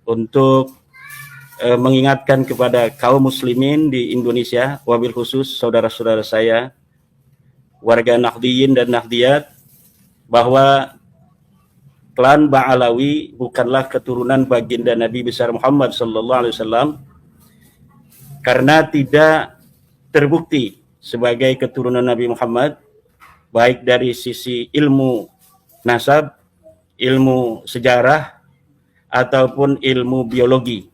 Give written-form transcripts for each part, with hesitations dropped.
untuk mengingatkan kepada kaum muslimin di Indonesia, wabil khusus saudara-saudara saya, warga Nahdliyin dan Nahdliyat, bahwa klan Ba'alawi bukanlah keturunan baginda Nabi besar Muhammad sallallahu alaihi wasallam, karena tidak terbukti sebagai keturunan Nabi Muhammad, baik dari sisi ilmu nasab, ilmu sejarah, ataupun ilmu biologi.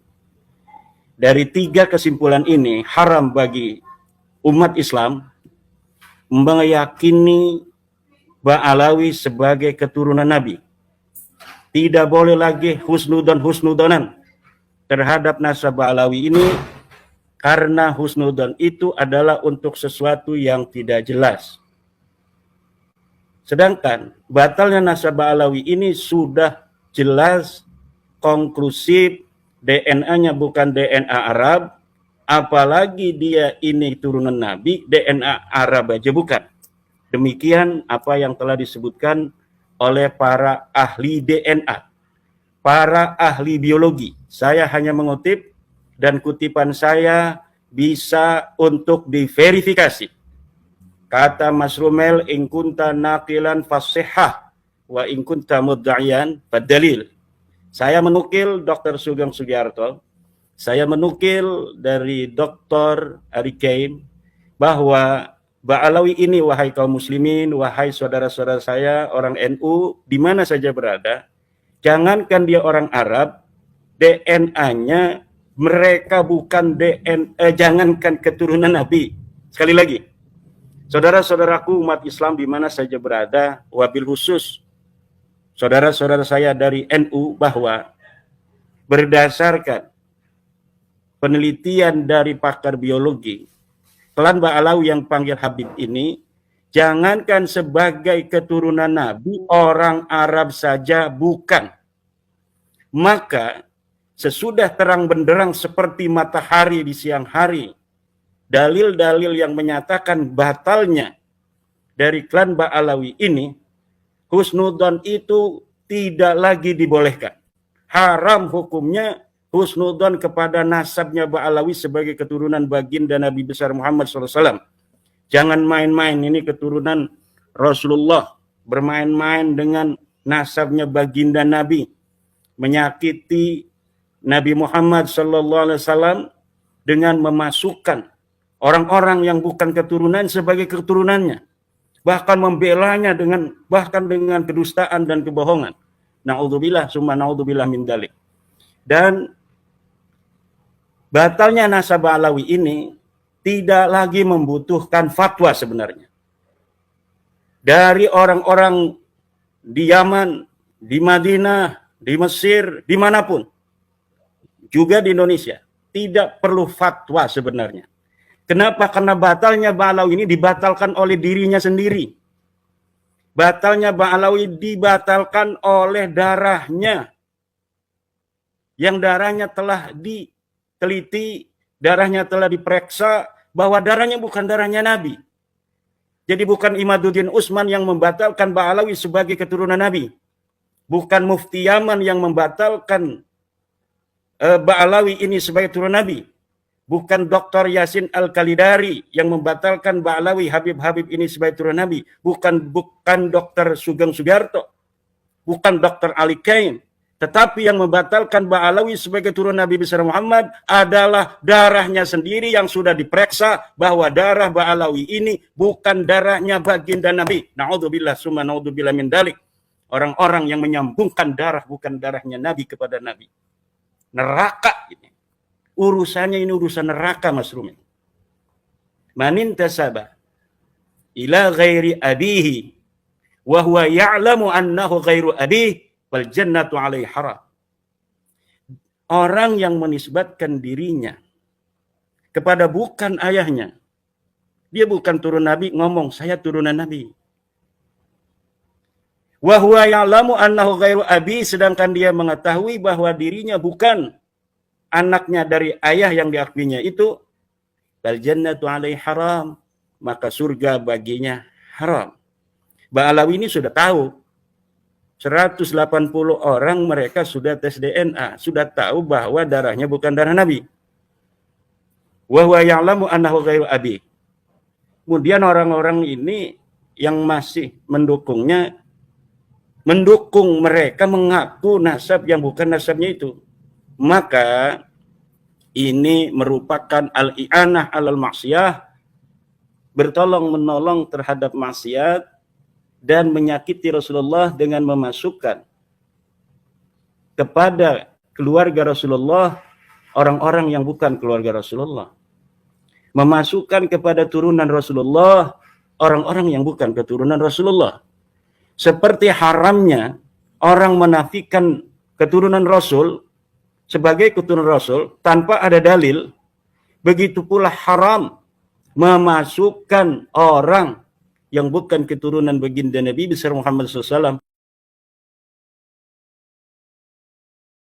Dari tiga kesimpulan ini, haram bagi umat Islam meyakini Ba'alawi sebagai keturunan Nabi. Tidak boleh lagi husnudonan terhadap nasab Ba'alawi ini, karena husnudon itu adalah untuk sesuatu yang tidak jelas. Sedangkan batalnya nasab Ba'alawi ini sudah jelas, konklusif, DNA-nya bukan DNA Arab, apalagi dia ini turunan Nabi, DNA Arab aja bukan. Demikian apa yang telah disebutkan oleh para ahli DNA, para ahli biologi. Saya hanya mengutip, dan kutipan saya bisa untuk diverifikasi. Kata Mas Rumel, in kunta naqilan fasihah, wa in kunta mudda'iyan fadalil. Saya menukil Dr. Sugeng Sugiarto, saya menukil dari Dr. Ari Kaim, bahwa Ba'alawi ini, wahai kaum muslimin, wahai saudara-saudara saya, orang NU, di mana saja berada, jangankan dia orang Arab, DNA-nya mereka bukan DNA, jangankan keturunan Nabi. Sekali lagi, saudara-saudaraku umat Islam di mana saja berada, wabil khusus saudara-saudara saya dari NU, bahwa berdasarkan penelitian dari pakar biologi, klan Ba'alawi yang panggil Habib ini, jangankan sebagai keturunan Nabi, orang Arab saja bukan. Maka sesudah terang benderang seperti matahari di siang hari, dalil-dalil yang menyatakan batalnya dari klan Ba'alawi ini, husnudon itu tidak lagi dibolehkan. Haram hukumnya husnudon kepada nasabnya Ba'alawi sebagai keturunan baginda Nabi besar Muhammad SAW. Jangan main-main, ini keturunan Rasulullah, bermain-main dengan nasabnya baginda Nabi, menyakiti Nabi Muhammad SAW dengan memasukkan orang-orang yang bukan keturunan sebagai keturunannya, bahkan membelanya bahkan dengan kedustaan dan kebohongan. Na'udzubillah summa na'udzubillah min dzalik. Dan batalnya nasab Ba'alawi ini tidak lagi membutuhkan fatwa sebenarnya. Dari orang-orang di Yaman, di Madinah, di Mesir, dimanapun, juga di Indonesia, tidak perlu fatwa sebenarnya. Kenapa? Karena batalnya Ba'alawi ini dibatalkan oleh dirinya sendiri. Batalnya Ba'alawi dibatalkan oleh darahnya, yang darahnya telah diteliti, darahnya telah diperiksa, bahwa darahnya bukan darahnya Nabi. Jadi bukan Imaduddin Utsman yang membatalkan Ba'alawi sebagai keturunan Nabi. Bukan Mufti Yaman yang membatalkan Ba'alawi ini sebagai keturunan Nabi. Bukan Dr. Yasin Al-Kalidari yang membatalkan Ba'alawi Habib-Habib ini sebagai keturunan Nabi. Bukan Dr. Sugeng Sugiarto. Bukan Dr. Ali Kaim. Tetapi yang membatalkan Ba'alawi sebagai keturunan Nabi besar Muhammad adalah darahnya sendiri yang sudah diperiksa bahwa darah Ba'alawi ini bukan darahnya baginda Nabi. Na'udzubillah summa na'udzubillah min dalik. Orang-orang yang menyambungkan darah bukan darahnya Nabi kepada Nabi. Neraka ini. Urusannya ini urusan neraka, Mas Rumi. Manin tasaba ila ghairi abihi wa huwa ya'lamu annahu ghairu abihi wal jannatu alaihi haram. Orang yang menisbatkan dirinya kepada bukan ayahnya, dia bukan turun Nabi, ngomong saya turunan Nabi. Wa huwa ya'lamu annahu ghairu abi, sedangkan dia mengetahui bahwa dirinya bukan anaknya dari ayah yang diakuinya itu, bal jannatu alaihi haram, maka surga baginya haram. Ba'alawi ini sudah tahu, 180 orang mereka sudah tes DNA, sudah tahu bahwa darahnya bukan darah Nabi. Wa huwa ya'lamu annahu ghairu abi. Kemudian orang-orang ini yang masih mendukungnya, mendukung mereka mengaku nasab yang bukan nasabnya itu. Maka ini merupakan al-i'anah alal maksiyah, bertolong menolong terhadap maksiat dan menyakiti Rasulullah dengan memasukkan kepada keluarga Rasulullah orang-orang yang bukan keluarga Rasulullah. Memasukkan kepada turunan Rasulullah orang-orang yang bukan keturunan Rasulullah. Seperti haramnya orang menafikan keturunan Rasul sebagai keturunan Rasul tanpa ada dalil, begitu pula haram memasukkan orang yang bukan keturunan baginda Nabi besar Muhammad SAW